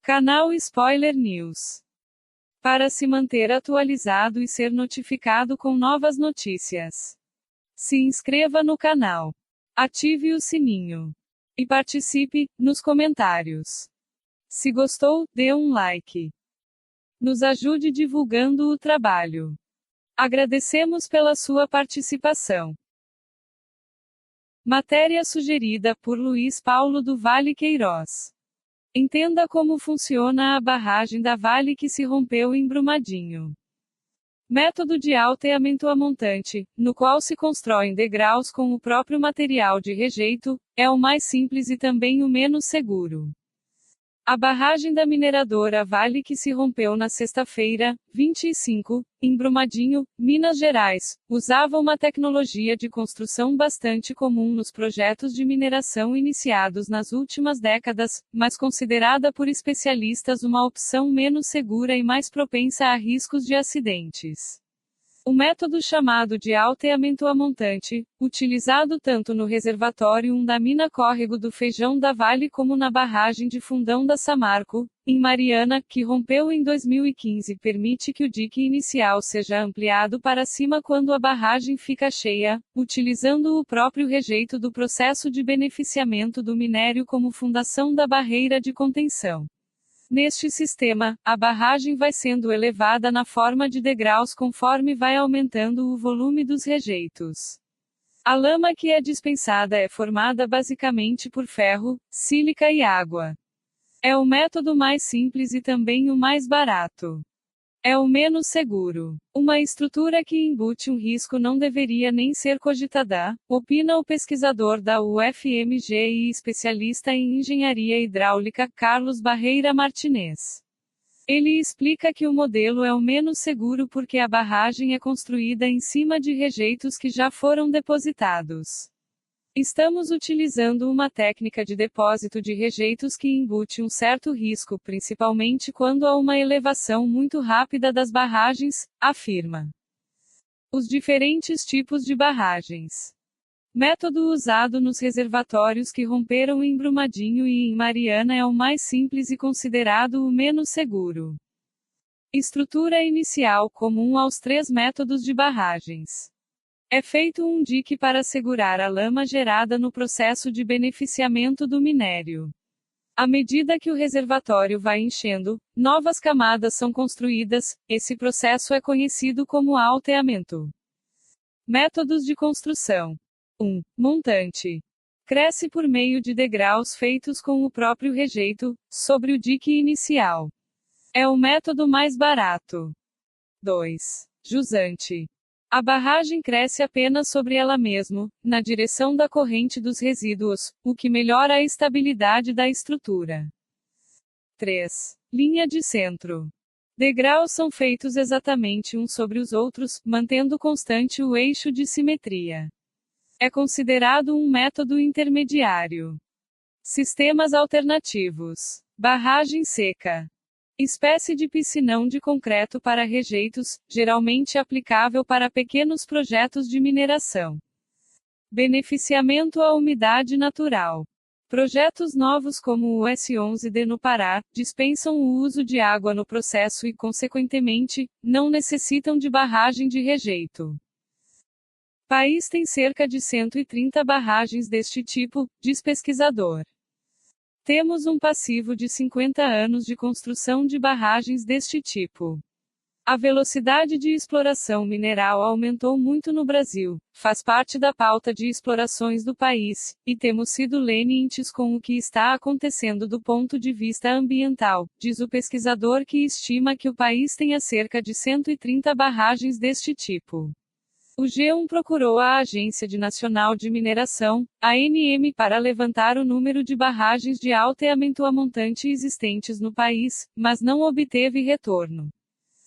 Canal Spoiler News. Para se manter atualizado e ser notificado com novas notícias, se inscreva no canal, ative o sininho e participe nos comentários. Se gostou, dê um like. Nos ajude divulgando o trabalho. Agradecemos pela sua participação. Matéria sugerida por Luiz Paulo do Vale Queiroz. Entenda como funciona a barragem da Vale que se rompeu em Brumadinho. Método de alteamento a montante, no qual se constroem degraus com o próprio material de rejeito, é o mais simples e também o menos seguro. A barragem da mineradora Vale que se rompeu na sexta-feira, 25, em Brumadinho, Minas Gerais, usava uma tecnologia de construção bastante comum nos projetos de mineração iniciados nas últimas décadas, mas considerada por especialistas uma opção menos segura e mais propensa a riscos de acidentes. O método chamado de alteamento a montante, utilizado tanto no reservatório 1 da mina Córrego do Feijão da Vale como na barragem de Fundão da Samarco, em Mariana, que rompeu em 2015, permite que o dique inicial seja ampliado para cima quando a barragem fica cheia, utilizando o próprio rejeito do processo de beneficiamento do minério como fundação da barreira de contenção. Neste sistema, a barragem vai sendo elevada na forma de degraus conforme vai aumentando o volume dos rejeitos. A lama que é dispensada é formada basicamente por ferro, sílica e água. É o método mais simples e também o mais barato. É o menos seguro. Uma estrutura que embute um risco não deveria nem ser cogitada, opina o pesquisador da UFMG e especialista em engenharia hidráulica Carlos Barreira Martinez. Ele explica que o modelo é o menos seguro porque a barragem é construída em cima de rejeitos que já foram depositados. Estamos utilizando uma técnica de depósito de rejeitos que embute um certo risco, principalmente quando há uma elevação muito rápida das barragens, afirma. Os diferentes tipos de barragens. Método usado nos reservatórios que romperam em Brumadinho e em Mariana é o mais simples e considerado o menos seguro. Estrutura inicial comum aos três métodos de barragens. É feito um dique para segurar a lama gerada no processo de beneficiamento do minério. À medida que o reservatório vai enchendo, novas camadas são construídas, esse processo é conhecido como alteamento. Métodos de construção. 1. Montante. Cresce por meio de degraus feitos com o próprio rejeito, sobre o dique inicial. É o método mais barato. 2. Jusante. A barragem cresce apenas sobre ela mesma, na direção da corrente dos resíduos, o que melhora a estabilidade da estrutura. 3. Linha de centro. Degraus são feitos exatamente uns sobre os outros, mantendo constante o eixo de simetria. É considerado um método intermediário. Sistemas alternativos. Barragem seca. Espécie de piscinão de concreto para rejeitos, geralmente aplicável para pequenos projetos de mineração. Beneficiamento à umidade natural. Projetos novos como o S11D no Pará, dispensam o uso de água no processo e, consequentemente, não necessitam de barragem de rejeito. País tem cerca de 130 barragens deste tipo, diz pesquisador. Temos um passivo de 50 anos de construção de barragens deste tipo. A velocidade de exploração mineral aumentou muito no Brasil, faz parte da pauta de explorações do país, e temos sido lenientes com o que está acontecendo do ponto de vista ambiental, diz o pesquisador que estima que o país tenha cerca de 130 barragens deste tipo. O G1 procurou a Agência Nacional de Mineração, ANM, para levantar o número de barragens de alteamento a montante existentes no país, mas não obteve retorno.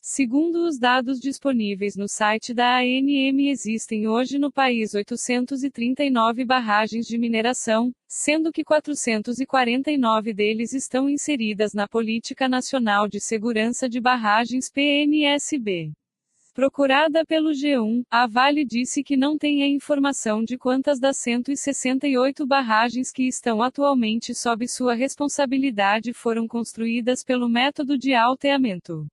Segundo os dados disponíveis no site da ANM, existem hoje no país 839 barragens de mineração, sendo que 449 deles estão inseridas na Política Nacional de Segurança de Barragens (PNSB). Procurada pelo G1, a Vale disse que não tem a informação de quantas das 168 barragens que estão atualmente sob sua responsabilidade foram construídas pelo método de alteamento.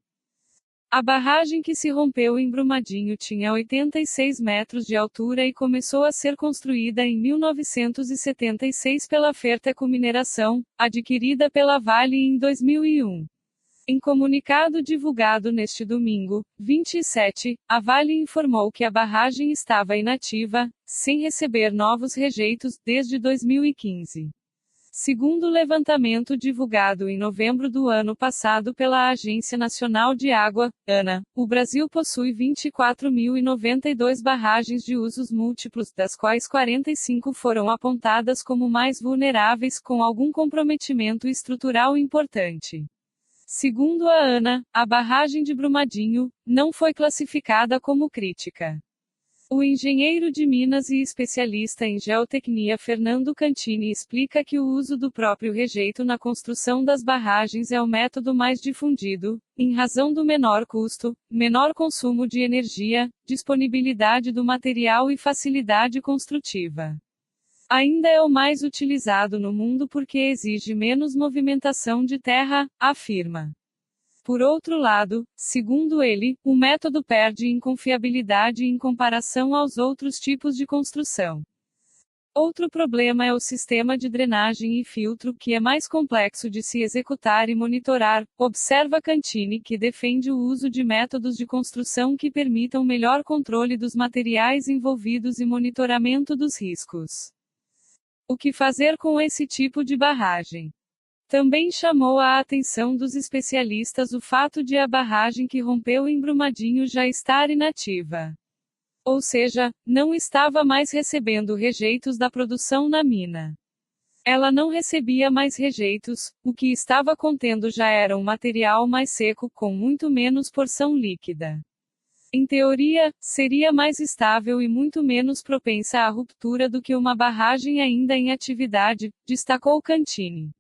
A barragem que se rompeu em Brumadinho tinha 86 metros de altura e começou a ser construída em 1976 pela Ferteco Mineração, adquirida pela Vale em 2001. Em comunicado divulgado neste domingo, 27, a Vale informou que a barragem estava inativa, sem receber novos rejeitos, desde 2015. Segundo o levantamento divulgado em novembro do ano passado pela Agência Nacional de Água, ANA, o Brasil possui 24.092 barragens de usos múltiplos, das quais 45 foram apontadas como mais vulneráveis, com algum comprometimento estrutural importante. Segundo a ANA, a barragem de Brumadinho não foi classificada como crítica. O engenheiro de Minas e especialista em geotecnia Fernando Cantini explica que o uso do próprio rejeito na construção das barragens é o método mais difundido, em razão do menor custo, menor consumo de energia, disponibilidade do material e facilidade construtiva. Ainda é o mais utilizado no mundo porque exige menos movimentação de terra, afirma. Por outro lado, segundo ele, o método perde em confiabilidade em comparação aos outros tipos de construção. Outro problema é o sistema de drenagem e filtro, que é mais complexo de se executar e monitorar, observa Cantini, que defende o uso de métodos de construção que permitam melhor controle dos materiais envolvidos e monitoramento dos riscos. O que fazer com esse tipo de barragem? Também chamou a atenção dos especialistas o fato de a barragem que rompeu em Brumadinho já estar inativa. Ou seja, não estava mais recebendo rejeitos da produção na mina. Ela não recebia mais rejeitos, o que estava contendo já era um material mais seco, com muito menos porção líquida. Em teoria, seria mais estável e muito menos propensa à ruptura do que uma barragem ainda em atividade, destacou Cantini.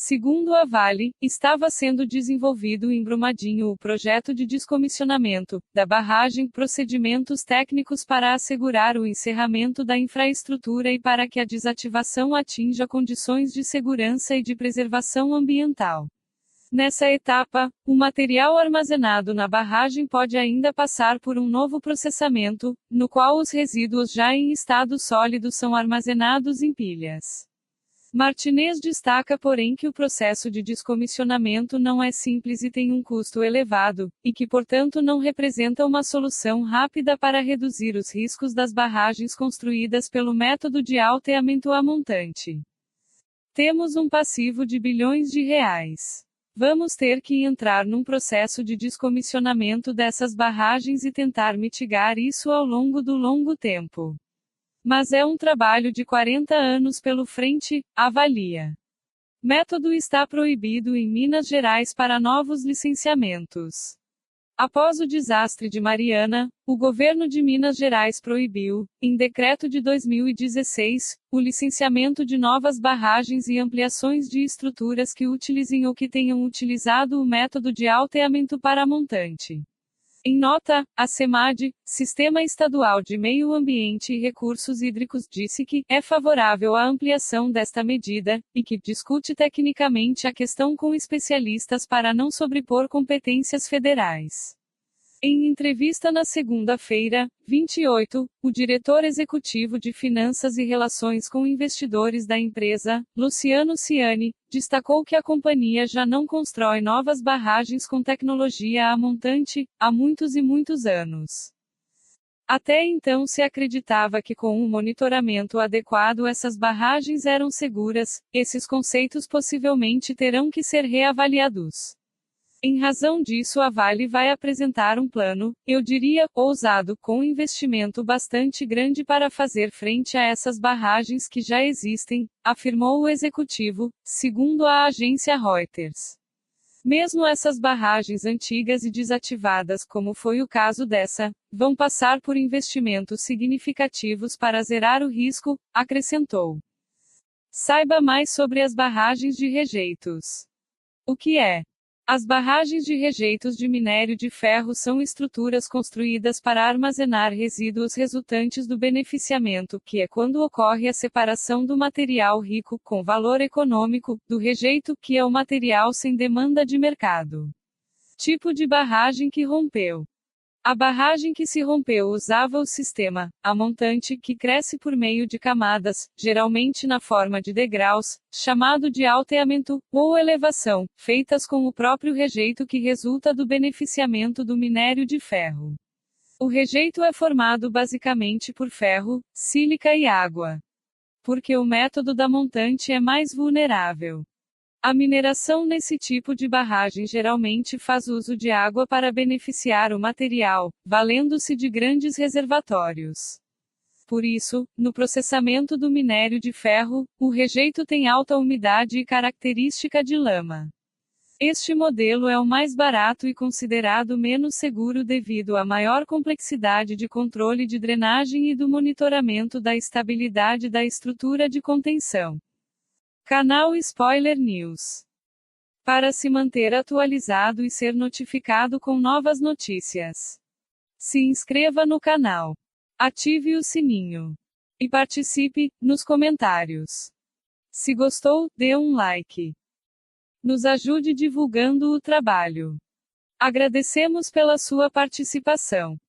Segundo a Vale, estava sendo desenvolvido em Brumadinho o projeto de descomissionamento da barragem, procedimentos técnicos para assegurar o encerramento da infraestrutura e para que a desativação atinja condições de segurança e de preservação ambiental. Nessa etapa, o material armazenado na barragem pode ainda passar por um novo processamento, no qual os resíduos já em estado sólido são armazenados em pilhas. Martinez destaca, porém, que o processo de descomissionamento não é simples e tem um custo elevado, e que, portanto, não representa uma solução rápida para reduzir os riscos das barragens construídas pelo método de alteamento a montante. Temos um passivo de bilhões de reais. Vamos ter que entrar num processo de descomissionamento dessas barragens e tentar mitigar isso ao longo do longo tempo. Mas é um trabalho de 40 anos pelo frente, avalia. Método está proibido em Minas Gerais para novos licenciamentos. Após o desastre de Mariana, o governo de Minas Gerais proibiu, em decreto de 2016, o licenciamento de novas barragens e ampliações de estruturas que utilizem ou que tenham utilizado o método de alteamento para montante. Em nota, a SEMAD, Sistema Estadual de Meio Ambiente e Recursos Hídricos, disse que é favorável à ampliação desta medida, e que discute tecnicamente a questão com especialistas para não sobrepor competências federais. Em entrevista na segunda-feira, 28, o diretor executivo de Finanças e Relações com Investidores da empresa, Luciano Ciani, destacou que a companhia já não constrói novas barragens com tecnologia a montante, há muitos e muitos anos. Até então se acreditava que com um monitoramento adequado essas barragens eram seguras. Esses conceitos possivelmente terão que ser reavaliados. Em razão disso, a Vale vai apresentar um plano, eu diria, ousado, com investimento bastante grande para fazer frente a essas barragens que já existem, afirmou o executivo, segundo a agência Reuters. Mesmo essas barragens antigas e desativadas, como foi o caso dessa, vão passar por investimentos significativos para zerar o risco, acrescentou. Saiba mais sobre as barragens de rejeitos. O que é? As barragens de rejeitos de minério de ferro são estruturas construídas para armazenar resíduos resultantes do beneficiamento, que é quando ocorre a separação do material rico, com valor econômico, do rejeito, que é o material sem demanda de mercado. Tipo de barragem que rompeu. A barragem que se rompeu usava o sistema, a montante, que cresce por meio de camadas, geralmente na forma de degraus, chamado de alteamento, ou elevação, feitas com o próprio rejeito que resulta do beneficiamento do minério de ferro. O rejeito é formado basicamente por ferro, sílica e água. Porque o método da montante é mais vulnerável. A mineração nesse tipo de barragem geralmente faz uso de água para beneficiar o material, valendo-se de grandes reservatórios. Por isso, no processamento do minério de ferro, o rejeito tem alta umidade e característica de lama. Este modelo é o mais barato e considerado menos seguro devido à maior complexidade de controle de drenagem e do monitoramento da estabilidade da estrutura de contenção. Canal Spoiler News. Para se manter atualizado e ser notificado com novas notícias, se inscreva no canal, ative o sininho e participe nos comentários. Se gostou, dê um like. Nos ajude divulgando o trabalho. Agradecemos pela sua participação.